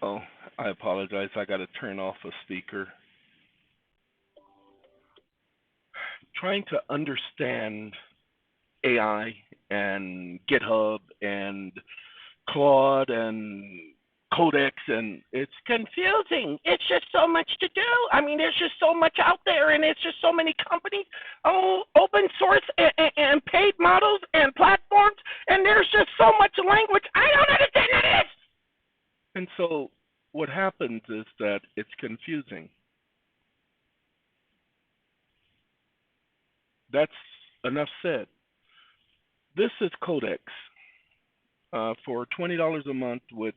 Oh, I apologize. I got to turn off a speaker. Trying to understand AI and GitHub and Claude and Codex, and it's confusing. It's just so much to do. I mean, there's just so much out there, and it's just so many companies, open source and paid models and platforms, and there's just so much language. I don't understand it. And so what happens is that it's confusing. That's enough said. This is Codex. For $20 a month with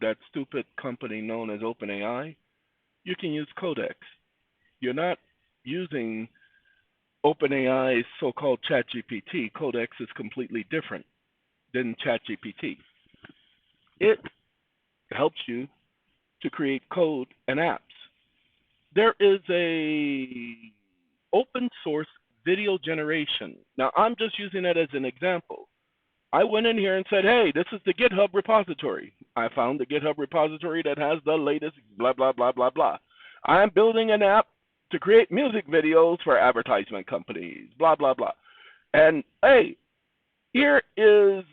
that stupid company known as OpenAI, you can use Codex. You're not using OpenAI's so-called ChatGPT. Codex is completely different than ChatGPT. It helps you to create code and apps. There is a open source video generation. Now, I'm just using that as an example. I went in here and said, hey, this is the GitHub repository. I found the GitHub repository that has the latest blah, blah, blah, blah, blah. I'm building an app to create music videos for advertisement companies, blah, blah, blah. And, hey, here is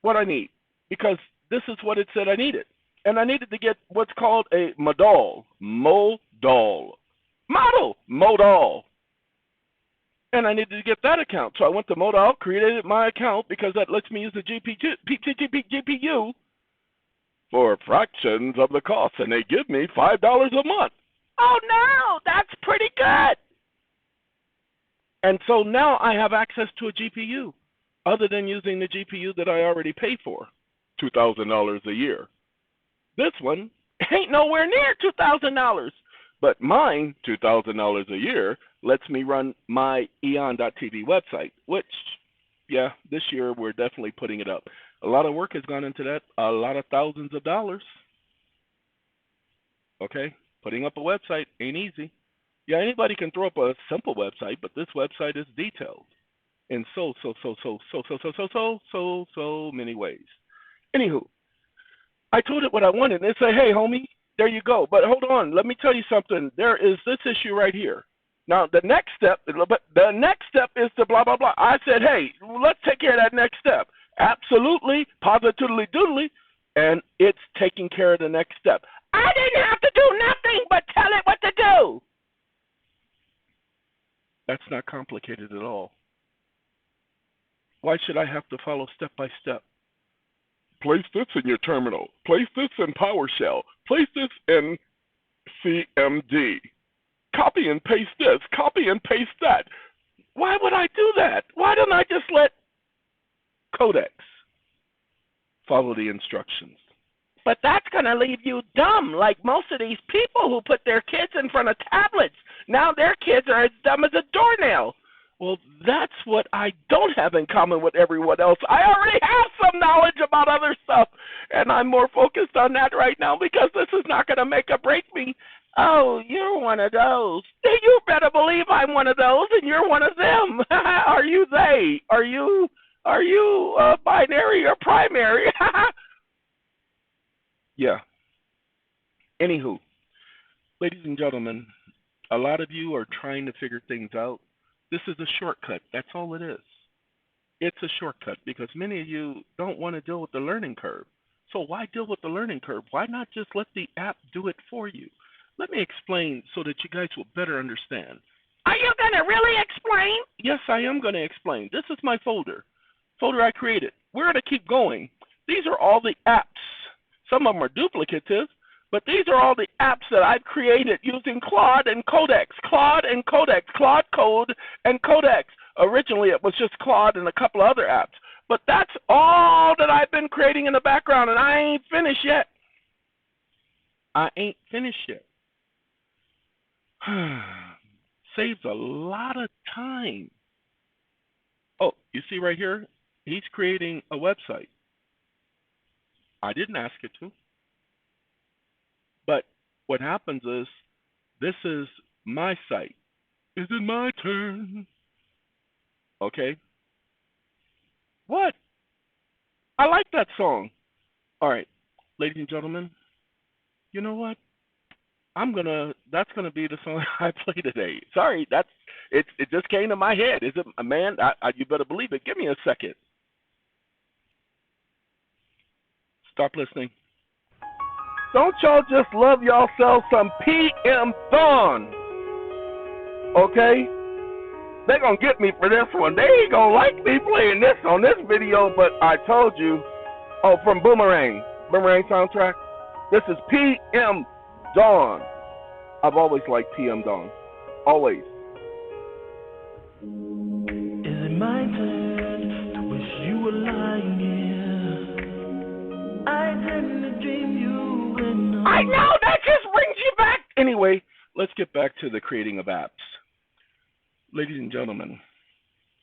what I need, because this is what it said I needed. And I needed to get what's called a modal. And I needed to get that account. So I went to Modal, created my account because that lets me use the GPU for fractions of the cost. And they give me $5 a month. Oh, no, that's pretty good. And so now I have access to a GPU other than using the GPU that I already pay for, $2,000 a year. This one ain't nowhere near $2,000. But mine, $2,000 a year, lets me run my EeoN.tv website, which, yeah, this year we're definitely putting it up. A lot of work has gone into that, a lot of thousands of dollars. Okay, putting up a website ain't easy. Yeah, anybody can throw up a simple website, but this website is detailed in so many ways. Anywho, I told it what I wanted, and it said, hey, homie, there you go. But hold on, let me tell you something. There is this issue right here. Now, the next step is the blah, blah, blah. I said, hey, let's take care of that next step. Absolutely, positively, doodly, and it's taking care of the next step. I didn't have to do nothing but tell it what to do. That's not complicated at all. Why should I have to follow step by step? Place this in your terminal. Place this in PowerShell. Place this in CMD. Copy and paste this. Copy and paste that. Why would I do that? Why don't I just let Codex follow the instructions? But that's going to leave you dumb, like most of these people who put their kids in front of tablets. Now their kids are as dumb as a doornail. Well, that's what I don't have in common with everyone else. I already have some knowledge about other stuff, and I'm more focused on that right now because this is not going to make or break me. Oh, you're one of those. You better believe I'm one of those, and you're one of them. Are you they? Are you binary or primary? Yeah. Anywho, ladies and gentlemen, a lot of you are trying to figure things out. This is a shortcut. That's all it is. It's a shortcut because many of you don't want to deal with the learning curve. So why deal with the learning curve? Why not just let the app do it for you? Let me explain so that you guys will better understand. Are you going to really explain? Yes, I am going to explain. This is my folder I created. We're going to keep going. These are all the apps. Some of them are duplicative, but these are all the apps that I've created using Claude and Codex. Claude Code and Codex. Originally, it was just Claude and a couple of other apps. But that's all that I've been creating in the background, and I ain't finished yet. Saves a lot of time. Oh, you see right here? He's creating a website. I didn't ask it to. But what happens is, this is my site. Is it my turn? Okay. What? I like that song. All right. Ladies and gentlemen, you know what? That's gonna be the song I play today. Sorry, it just came to my head. Is it, man? You better believe it. Give me a second. Stop listening. Don't y'all just love yourself some PM Dawn? Okay? They gonna get me for this one. They ain't gonna like me playing this on this video, but I told you. Oh, from Boomerang soundtrack. This is PM Dawn. I've always liked PM Dawn. Always. Is it my turn to wish you were lying here? I tend to dream you when I know, that just brings you back. Anyway, let's get back to the creating of apps. Ladies and gentlemen,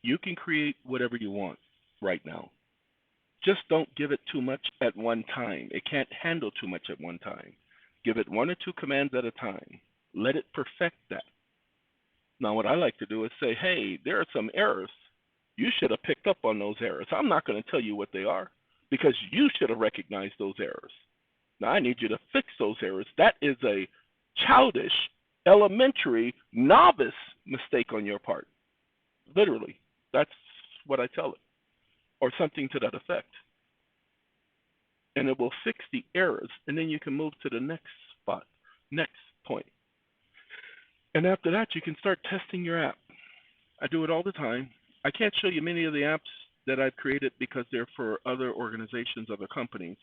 you can create whatever you want right now. Just don't give it too much at one time. It can't handle too much at one time. Give it one or two commands at a time. Let it perfect that. Now, what I like to do is say, hey, there are some errors. You should have picked up on those errors. I'm not going to tell you what they are because you should have recognized those errors. Now, I need you to fix those errors. That is a childish, elementary, novice mistake on your part. Literally, that's what I tell it, or something to that effect. And it will fix the errors, and then you can move to the next spot, next point. And after that, you can start testing your app. I do it all the time. I can't show you many of the apps that I've created because they're for other organizations, other companies.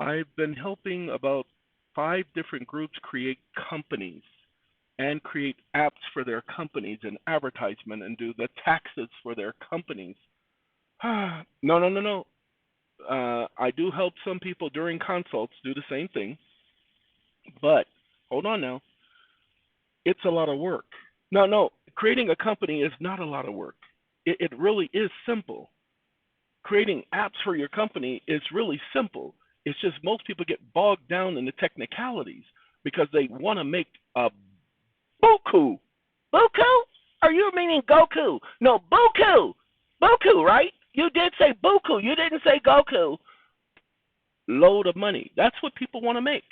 I've been helping about 5 different groups create companies and create apps for their companies and advertisement and do the taxes for their companies. No. I do help some people during consults do the same thing. But hold on now. It's a lot of work. No, creating a company is not a lot of work. It really is simple. Creating apps for your company is really simple. It's just most people get bogged down in the technicalities because they want to make a buku. Buku? Are you meaning Goku? No, buku. Buku, right? You did say buku. You didn't say Goku. Load of money. That's what people want to make.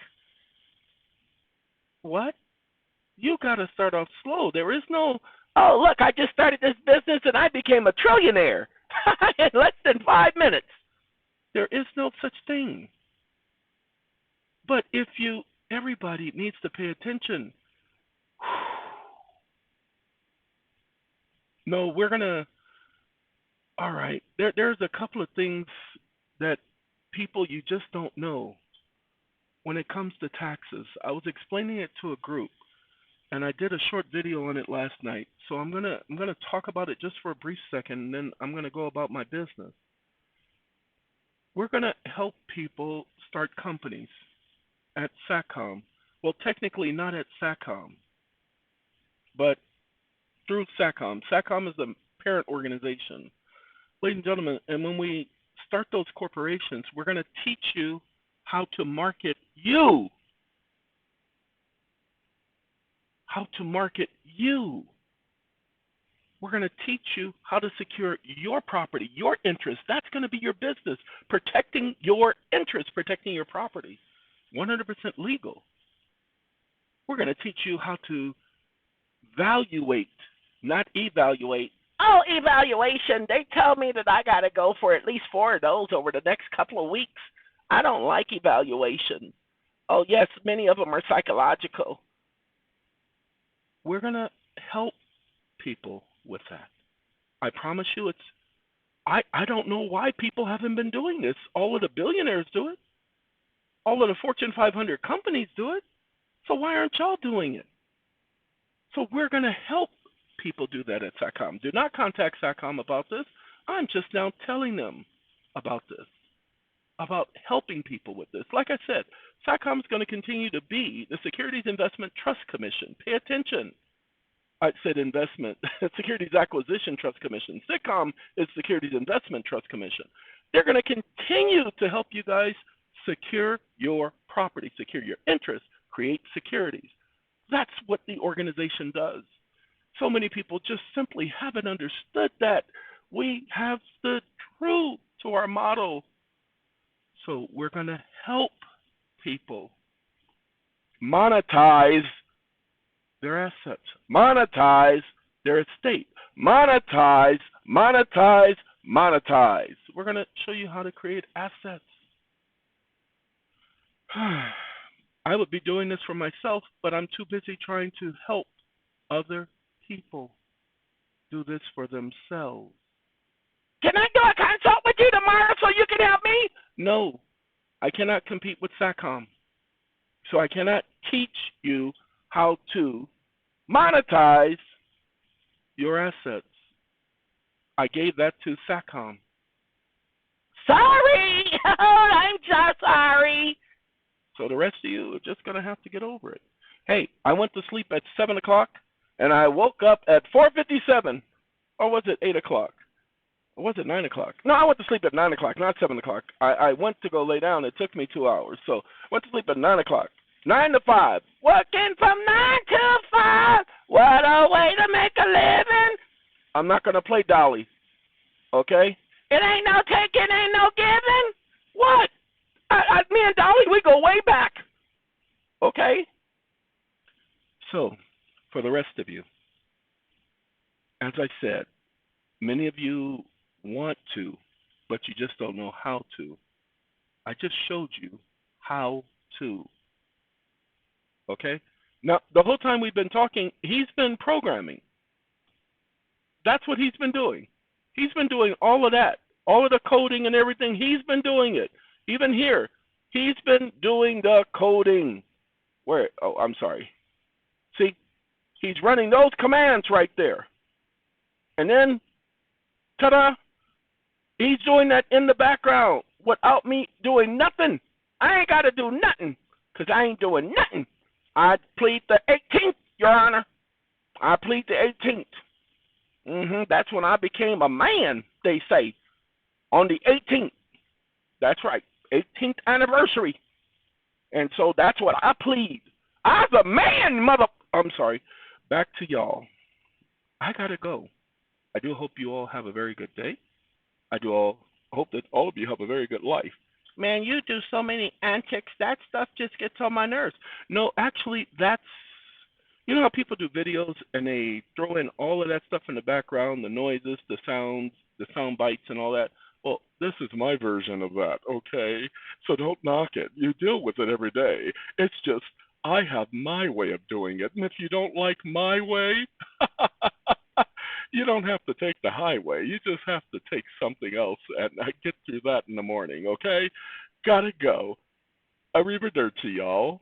What? You got to start off slow. There is no, oh, look, I just started this business and I became a trillionaire in less than 5 minutes. There is no such thing. But if everybody needs to pay attention. No, we're going to, all right, there's a couple of things that people you just don't know when it comes to taxes. I was explaining it to a group, and I did a short video on it last night. So I'm gonna talk about it just for a brief second, and then I'm gonna go about my business. We're gonna help people start companies at SACCOM. Well, technically not at SACCOM, but through SACCOM. SACCOM is the parent organization. Ladies and gentlemen, and when we start those corporations, we're going to teach you how to market you. How to market you. We're going to teach you how to secure your property, your interest. That's going to be your business, protecting your interest, protecting your property. 100% legal. We're going to teach you how to valuate, not evaluate. Oh, evaluation. They tell me that I got to go for at least 4 of those over the next couple of weeks. I don't like evaluation. Oh, yes, many of them are psychological. We're going to help people with that. I promise you I don't know why people haven't been doing this. All of the billionaires do it. All of the Fortune 500 companies do it. So why aren't y'all doing it? So we're going to help people do that at SACCOM. Do not contact SACCOM about this. I'm just now telling them about this, about helping people with this. Like I said, SACCOM is going to continue to be the Securities Investment Trust Commission. Pay attention. I said investment, Securities Acquisition Trust Commission. SICCOM is Securities Investment Trust Commission. They're going to continue to help you guys secure your property, secure your interest, create securities. That's what the organization does. So many people just simply haven't understood that. We have stood true to our motto. So we're going to help people. Monetize their assets. Monetize their estate. Monetize, monetize, monetize. We're going to show you how to create assets. I would be doing this for myself, but I'm too busy trying to help other people do this for themselves. Can I do a consult with you tomorrow so you can help me? No, I cannot compete with SACOM. So I cannot teach you how to monetize your assets. I gave that to SACOM. Sorry! I'm just sorry. So the rest of you are just going to have to get over it. Hey, I went to sleep at 7 o'clock, and I woke up at 4:57. Or was it 8 o'clock? Or was it 9 o'clock? No, I went to sleep at 9 o'clock, not 7 o'clock. I went to go lay down. It took me 2 hours. So went to sleep at 9 o'clock. 9 to 5. Working from 9 to 5. What a way to make a living. I'm not going to play Dolly. Okay? It ain't no taking, ain't no giving. What? Me and Dolly, we go way back. Okay? So, for the rest of you, as I said, many of you want to, but you just don't know how to. I just showed you how to. Okay? Now, the whole time we've been talking, he's been programming. That's what he's been doing. He's been doing all of that, all of the coding and everything. He's been doing it. Even here, he's been doing the coding. Where? Oh, I'm sorry. See, he's running those commands right there. And then, ta-da, he's doing that in the background without me doing nothing. I ain't got to do nothing because I ain't doing nothing. I plead the 18th, Your Honor. I plead the 18th. That's when I became a man, they say, on the 18th. That's right, 18th anniversary. And so that's what I plead. I'm a man, mother. I'm sorry. Back to y'all. I got to go. I do hope you all have a very good day. I do hope that all of you have a very good life. Man, you do so many antics. That stuff just gets on my nerves. No, actually, that's, you know how people do videos and they throw in all of that stuff in the background, the noises, the sounds, the sound bites and all that? Well, this is my version of that, okay? So don't knock it. You deal with it every day. It's just, I have my way of doing it. And if you don't like my way, you don't have to take the highway. You just have to take something else and get through that in the morning, okay? Gotta go. Arrivederci, y'all.